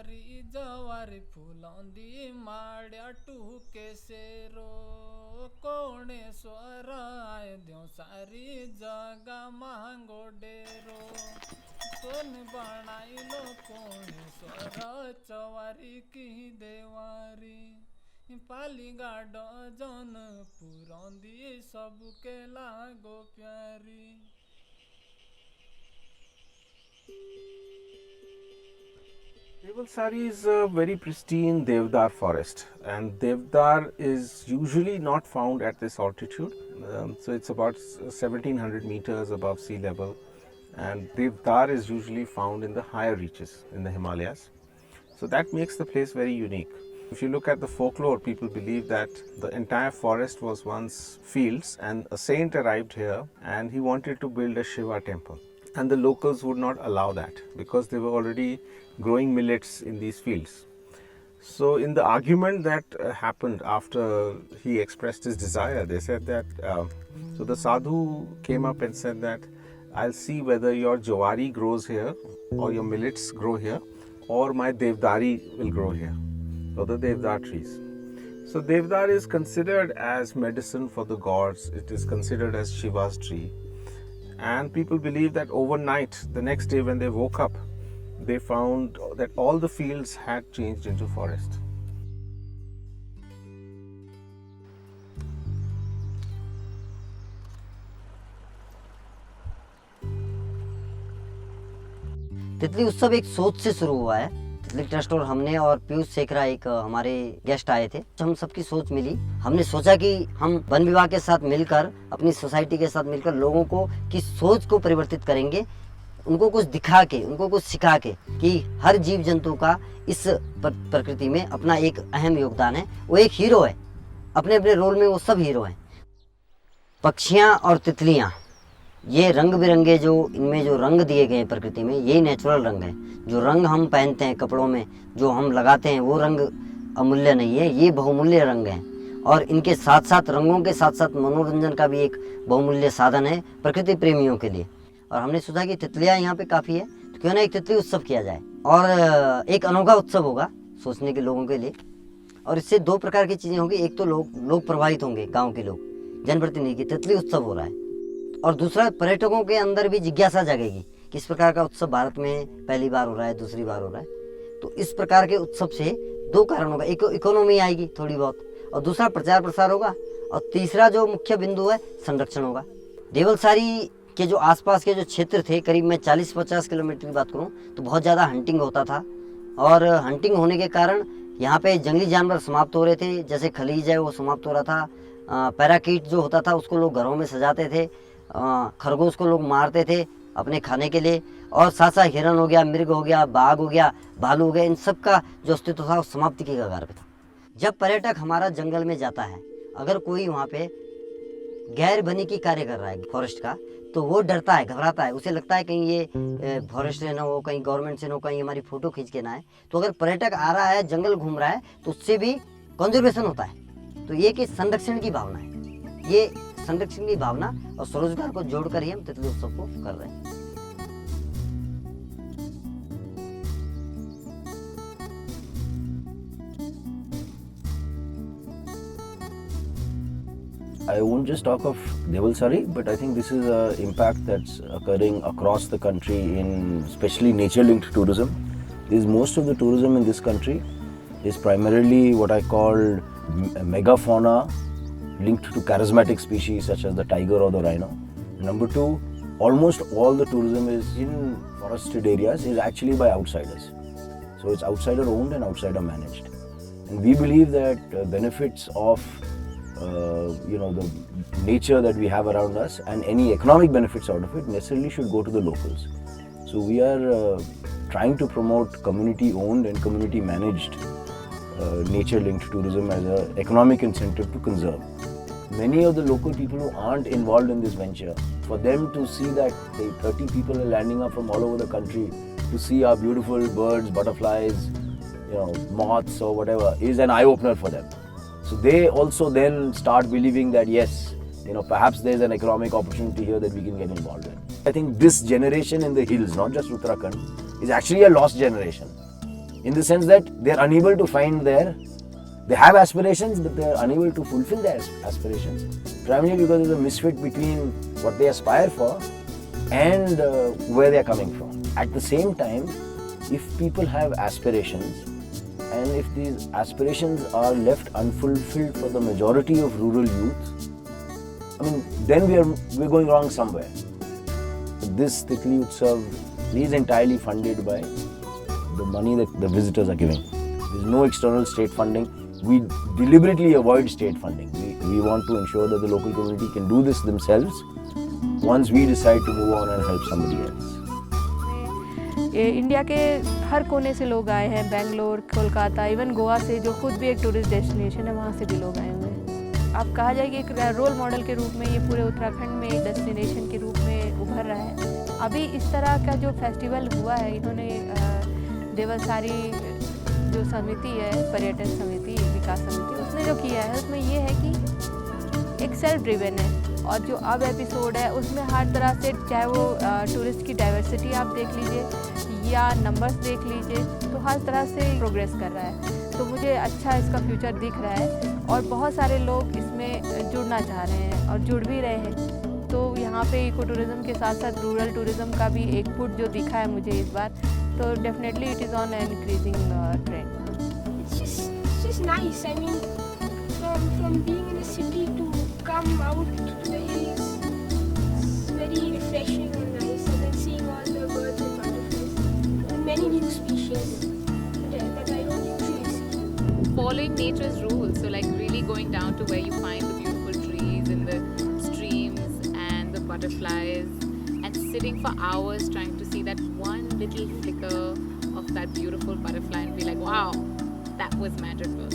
सारी जवारी फुलांदी माड्या Tukey sero कोणे स्वराय द्यो सारी जगा मांगो डेरो कोण बनाइलो कोणे स्वर चवारी की देवारी पाली गाडो जन पुरंदी सबके लागो प्यारी। Devalsari is a very pristine Devdar forest, and Devdar is usually not found at this altitude. So it's about 1700 meters above sea level, and Devdar is usually found in the higher reaches in the Himalayas. So that makes the place very unique. If you look at the folklore, people believe that the entire forest was once fields, and a saint arrived here and he wanted to build a Shiva temple. And the locals would not allow that because they were already growing millets in these fields. So in the argument that happened after he expressed his desire, they said that, so the sadhu came up and said that, I'll see whether your jawari grows here or your millets grow here or my devdari will grow here, or the devdar trees. So devdar is considered as medicine for the gods. It is considered as Shiva's tree. And people believe that overnight, the next day when they woke up, they found that all the fields had changed into forest. तितली उत्सव एक सोच से शुरू हुआ है। तितली trust और हमने और पीयूष शेखरा एक हमारे गेस्ट आए थे। हम सबकी सोच मिली, हमने सोचा कि हम वन विभाग के साथ मिलकर, अपनी सोसाइटी के साथ मिलकर लोगों को की सोच को परिवर्तित करेंगे, उनको कुछ दिखा के, उनको कुछ सिखा के कि हर जीव जंतु का इस प्रकृति में अपना एक अहम योगदान है। वो एक हीरो है, अपने अपने रोल में वो सब हीरो हैं। पक्षियाँ और तितलियाँ, ये रंग बिरंगे जो इनमें जो रंग दिए गए हैं प्रकृति में, ये नेचुरल रंग है। जो रंग हम पहनते हैं कपड़ों में, जो हम लगाते हैं, वो रंग अमूल्य नहीं है, ये बहुमूल्य रंग हैं। और इनके साथ साथ, रंगों के साथ साथ मनोरंजन का भी एक बहुमूल्य साधन है प्रकृति प्रेमियों के लिए। और हमने सोचा कि तितलियाँ यहाँ पे काफ़ी है, तो क्यों ना एक तितली उत्सव किया जाए, और एक अनोखा उत्सव होगा सोचने के लोगों के लिए। और इससे दो प्रकार की चीज़ें होंगी, एक तो लोग प्रभावित होंगे, गाँव के लोग, जनप्रतिनिधि की तितली उत्सव हो रहा है, और दूसरा पर्यटकों के अंदर भी जिज्ञासा जगेगी किस प्रकार का उत्सव भारत में पहली बार हो रहा है, दूसरी बार हो रहा है। तो इस प्रकार के उत्सव से दो कारण होगा, एक इकोनॉमी आएगी थोड़ी बहुत, और दूसरा प्रचार प्रसार होगा, और तीसरा जो मुख्य बिंदु है संरक्षण होगा। देवलसारी के जो आसपास के जो क्षेत्र थे, करीब मैं 40-50 किलोमीटर की बात करूं तो बहुत ज़्यादा हंटिंग होता था, और हंटिंग होने के कारण यहाँ पे जंगली जानवर समाप्त हो रहे थे। जैसे खलीज है वो समाप्त हो रहा था, पैराकीट जो होता था उसको लोग घरों में सजाते थे, खरगोश को लोग मारते थे अपने खाने के लिए, और साथ साथ हिरन हो गया, मृग हो गया, बाघ हो गया, भालू हो गया, इन सब का जो अस्तित्व था वो समाप्ति के कगार पे था। जब पर्यटक हमारा जंगल में जाता है, अगर कोई वहाँ पे गैर बनी की कार्य कर रहा है फॉरेस्ट का, तो वो डरता है, घबराता है, उसे लगता है कहीं ये फॉरेस्ट से ना हो, कहीं गवर्नमेंट से ना हो, कहीं हमारी फोटो खींच के ना है। तो अगर पर्यटक आ रहा है, जंगल घूम रहा है, तो उससे भी कंजर्वेशन होता है। तो ये कि संरक्षण की भावना है, ये संरक्षण की भावना और स्वरोजगार को जोड़कर ही हम तितली उत्सव को कर रहे हैं। I won't just talk of Devalsari, but I think this is an impact that's occurring across the country in especially nature-linked tourism. Most of the tourism in this country is primarily what I call megafauna linked to charismatic species such as the tiger or the rhino. Number two, almost all the tourism is in forested areas is actually by outsiders. So it's outsider owned and outsider managed. And we believe that benefits of the nature that we have around us and any economic benefits out of it necessarily should go to the locals. So we are trying to promote community owned and community managed nature linked tourism as an economic incentive to conserve. Many of the local people who aren't involved in this venture, for them to see that 30 people are landing up from all over the country to see our beautiful birds, butterflies, moths or whatever, is an eye opener for them. So they also then start believing that yes, perhaps there's an economic opportunity here that we can get involved in. I think this generation in the hills, not just Uttarakhand, is actually a lost generation. in the sense that they are unable to find they have aspirations, but they are unable to fulfill their aspirations, primarily because of the misfit between what they aspire for and where they are coming from. At the same time, if people have aspirations, and if these aspirations are left unfulfilled for the majority of rural youth, I mean, then we're going wrong somewhere. This Titli Utsav is entirely funded by the money that the visitors are giving. There's no external state funding. We deliberately avoid state funding. We want to ensure that the local community can do this themselves once we decide to move on and help somebody else. India के हर कोने से लोग आए हैं, Bangalore, Kolkata, even Goa से, जो खुद भी एक टूरिस्ट डेस्टिनेशन है, वहाँ से भी लोग आए हुए हैं। आप कहा जाए कि एक रोल मॉडल के रूप में ये पूरे उत्तराखंड में एक डेस्टिनेशन के रूप में उभर रहा है। अभी इस तरह का जो फेस्टिवल हुआ है, इन्होंने देवलसारी जो समिति है, पर्यटन समिति, विकास समिति, उसने जो किया है उसमें ये है कि एक सेल्फ ड्रिवन है, और जो अब एपिसोड है उसमें हर तरह से, चाहे वो टूरिस्ट की डाइवर्सिटी आप देख लीजिए या नंबर्स देख लीजिए, तो हर तरह से प्रोग्रेस कर रहा है। तो मुझे अच्छा इसका फ्यूचर दिख रहा है और बहुत सारे लोग इसमें जुड़ना चाह रहे हैं और जुड़ भी रहे हैं। तो यहाँ पे इको टूरिज़्म के साथ साथ रूरल टूरिज़्म का भी एक फुट जो दिखा है मुझे इस बार, तो definitely it is on an increasing trend. It's just nice. I mean, from being in a city to come out to the hills, it's very refreshing and nice. And then seeing all the birds and butterflies and many new species that I don't usually see. Following nature's rules, so like really going down to where you find the beautiful trees and the streams and the butterflies, and sitting for hours trying to see that one little flicker of that beautiful butterfly and be like, wow, that was magical.